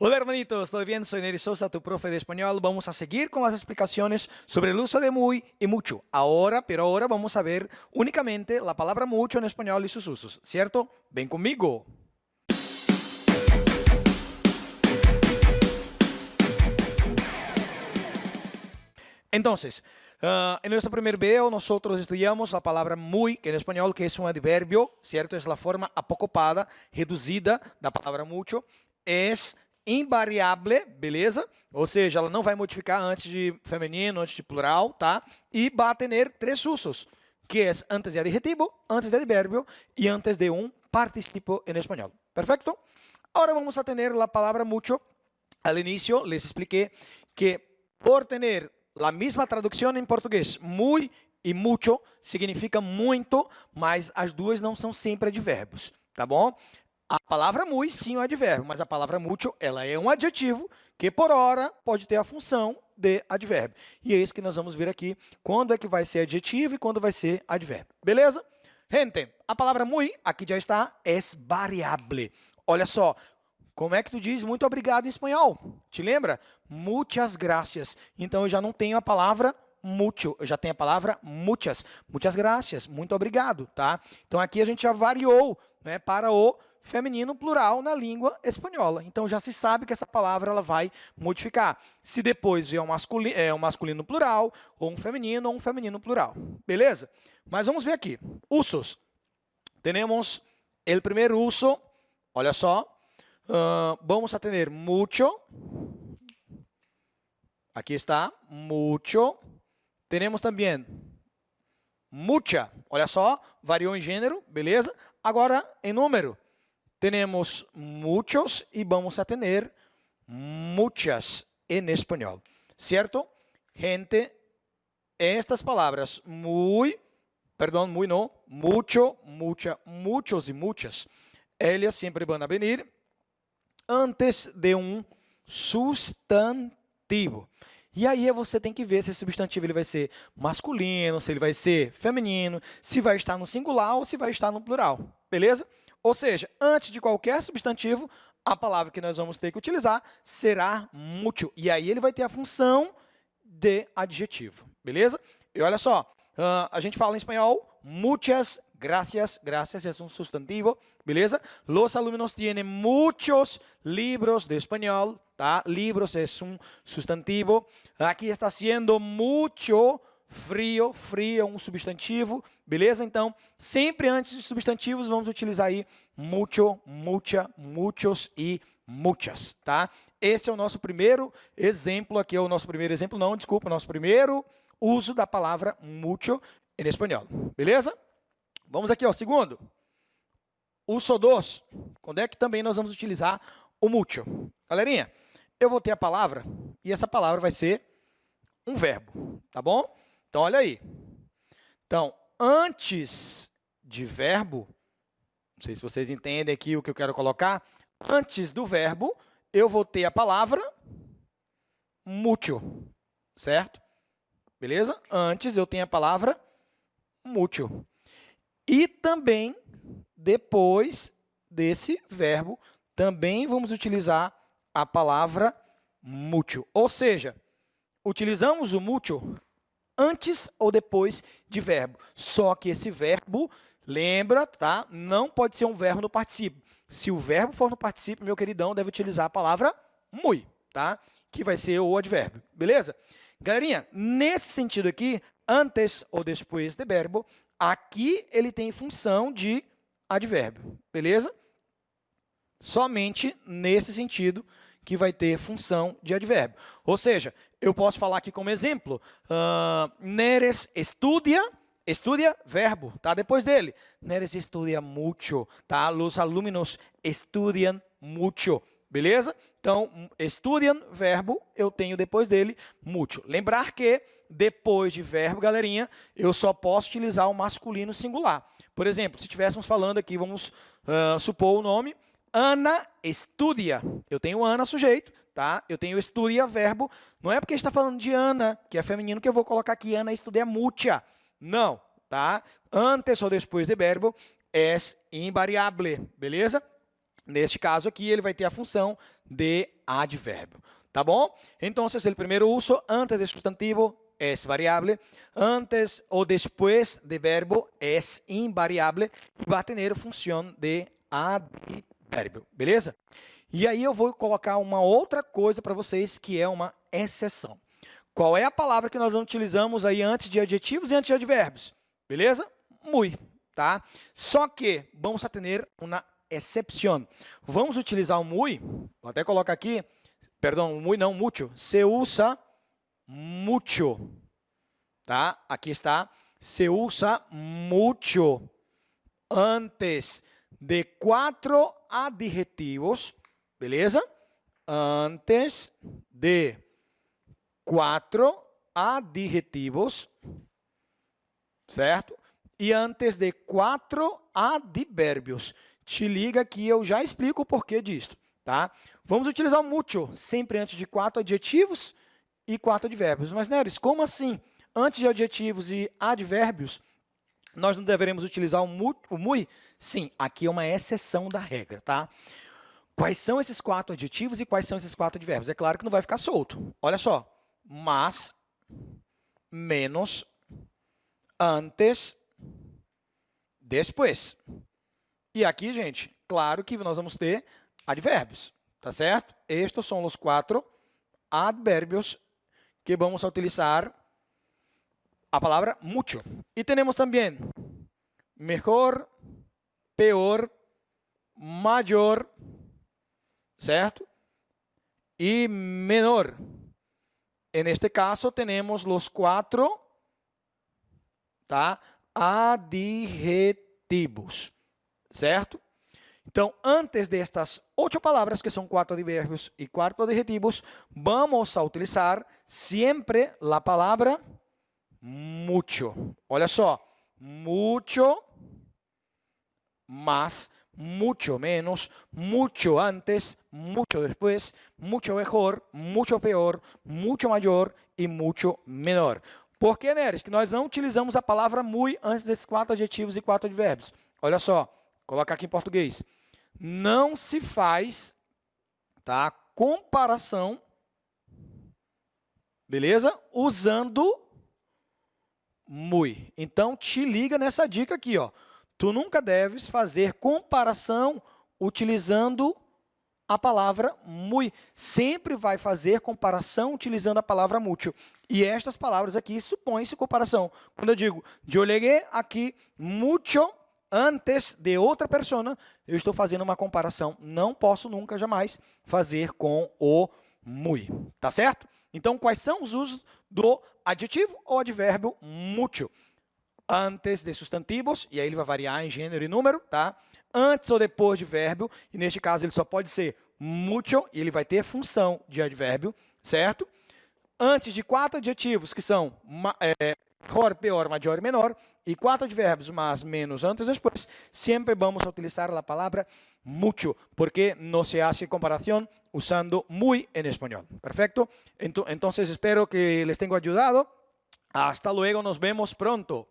Hola hermanitos, ¿todo bien? Soy Neri Sosa, tu profe de español. Vamos a seguir con las explicaciones sobre el uso de muy y mucho. Ahora vamos a ver únicamente la palabra mucho en español y sus usos, ¿cierto? Ven conmigo. Entonces, en nuestro primer video nosotros estudiamos la palabra muy, que en español que es un adverbio, ¿cierto? Es la forma apocopada, reduzida da palavra mucho. Es invariável, beleza? Ou seja, ela não vai modificar antes de feminino, antes de plural, tá? E vai ter três usos, que é antes de adjetivo, antes de adverbio e antes de um participo en espanhol. ¿Perfecto? Ahora vamos a tener la palabra mucho. Al inicio les expliqué que por tener la misma tradução em português, muy e mucho significa muito, mas as duas não são sempre advérbios, tá bom? A palavra muy sim é um advérbio, mas a palavra mucho ela é um adjetivo que por hora pode ter a função de advérbio. E é isso que nós vamos ver aqui, quando é que vai ser adjetivo e quando vai ser advérbio. Beleza? Gente, a palavra muy, aqui já está, é variável. Olha só, como é que tu diz muito obrigado em espanhol? Te lembra? Muchas gracias. Então, eu já não tenho a palavra mucho, eu já tenho a palavra muchas. Muchas gracias, muito obrigado, tá? Então, aqui a gente já variou, né, para o feminino plural na língua espanhola. Então, já se sabe que essa palavra ela vai modificar. Se depois vier um masculino plural, ou um feminino plural. Beleza? Mas vamos ver aqui. Usos. Temos o primeiro uso, olha só. Vamos a tener mucho. Aquí está, mucho. Tenemos também mucha. Olha só, variou em gênero, beleza? Agora, em número, temos muchos e vamos a tener muchas en espanhol. ¿Cierto? Gente, estas palavras muy no, mucho, mucha, muchos e muchas, elas sempre vão a venir antes de um substantivo. E aí você tem que ver se esse substantivo ele vai ser masculino, se ele vai ser feminino, se vai estar no singular ou se vai estar no plural. Beleza? Ou seja, antes de qualquer substantivo, a palavra que nós vamos ter que utilizar será mucho. E aí ele vai ter a função de adjetivo. Beleza? E olha só, a gente fala em espanhol, muchas gracias, gracias es un sustantivo, ¿beleza? Los alumnos tienen muchos libros de español, ¿tá? Libros es un sustantivo. Aqui está haciendo mucho frio, frio é um substantivo, beleza? Então, sempre antes de substantivos, vamos utilizar aí mucho, mucha, muchos e muchas, tá? Esse é o nosso primeiro exemplo, aqui é o nosso primeiro exemplo, não, desculpa, o nosso primeiro uso da palavra mucho em espanhol, beleza? Vamos aqui, ó, segundo. Uso dos. Quando é que também nós vamos utilizar o mucho? Galerinha, eu vou ter a palavra e essa palavra vai ser um verbo, tá bom? Então, olha aí. Então, antes de verbo, não sei se vocês entendem aqui o que eu quero colocar, antes do verbo, eu vou ter a palavra mucho, certo? Beleza? Antes eu tenho a palavra mucho. E também, depois desse verbo, também vamos utilizar a palavra mucho. Ou seja, utilizamos o mucho antes ou depois de verbo. Só que esse verbo, lembra, tá? Não pode ser um verbo no particípio. Se o verbo for no particípio, meu queridão, deve utilizar a palavra muy, tá? Que vai ser o advérbio, beleza? Galerinha, nesse sentido aqui, antes ou depois de verbo, aqui ele tem função de advérbio, beleza? Somente nesse sentido que vai ter função de advérbio. Ou seja, eu posso falar aqui como exemplo, Neres estudia, verbo, tá? Depois dele, Neres estudia mucho, tá? Los alumnos estudian mucho, beleza? Então, estudiam, verbo, eu tenho depois dele mucho. Lembrar que depois de verbo, galerinha, eu só posso utilizar o masculino singular. Por exemplo, se estivéssemos falando aqui, vamos supor o nome, Ana estudia. Eu tenho Ana, sujeito, tá? Eu tenho estudia, verbo. Não é porque está falando de Ana, que é feminino, que eu vou colocar aqui Ana estudia mucha. Não, tá? Antes ou depois de verbo é invariável, beleza? Neste caso aqui, ele vai ter a função de advérbio. ¿Tá bom? Então, o primeiro uso, antes de substantivo, é variável. Antes ou depois de verbo, é invariável. E vai ter função de advérbio. Beleza? E aí eu vou colocar uma outra coisa para vocês, que é uma exceção. Qual é a palavra que nós não utilizamos aí antes de adjetivos e antes de advérbios? Beleza? Muy, tá? Só que vamos a ter uma excepción. Vamos utilizar o muy, vou até colocar aqui, perdão, muy não, mucho. Se usa mucho, tá? Aqui está, se usa mucho antes de 4 adjetivos, beleza? Antes de 4 adjetivos, certo? E antes de 4 advérbios. Te liga que eu já explico o porquê disso, tá? Vamos utilizar o mucho sempre antes de 4 adjetivos e 4 advérbios. Mas, Neres, como assim? Antes de adjetivos e advérbios, nós não deveremos utilizar o muy? Sim, aqui é uma exceção da regra, tá? Quais são esses 4 adjetivos e quais são esses 4 advérbios? É claro que não vai ficar solto. Olha só. Mas, menos, antes, depois. E aqui, gente, claro que nós vamos ter advérbios, tá certo? Estes são os 4 advérbios que vamos utilizar a palavra mucho. E temos também mejor, peor, maior, certo? E menor. En este caso, temos os 4, tá? Adjetivos, certo? Então, antes destas 8 palavras, que são 4 advérbios e 4 adjetivos, vamos a utilizar sempre a palavra mucho. Olha só, mucho más, mucho menos, mucho antes, mucho después, mucho mejor, mucho peor, mucho mayor e mucho menor. Por que, Neres, que nós não utilizamos a palavra muy antes desses 4 adjetivos e 4 advérbios? Olha só, coloca aqui em português. Não se faz, tá, comparação, beleza? Usando muy. Então, te liga nessa dica aqui, ó. Tu nunca deves fazer comparação utilizando a palavra muy. Sempre vai fazer comparação utilizando a palavra mucho. E estas palavras aqui supõem-se comparação. Quando eu digo, eu llegué aqui mucho antes de outra persona, eu estou fazendo uma comparação. Não posso nunca, jamais, fazer com o muy. Tá certo? Então, quais são os usos do adjetivo ou advérbio mucho? Antes de substantivos, e aí ele vai variar em gênero e número, tá? Antes ou depois de verbo, e neste caso ele só pode ser mucho, e ele vai ter função de advérbio, certo? Antes de 4 adjetivos, que são mejor, peor, maior e menor, e 4 advérbios, mas, menos, antes e depois, sempre vamos a utilizar a palavra mucho, porque no se hace comparación usando muy en español. ¿Perfecto? Entonces, espero que les tengo ayudado. Hasta luego, nos vemos pronto.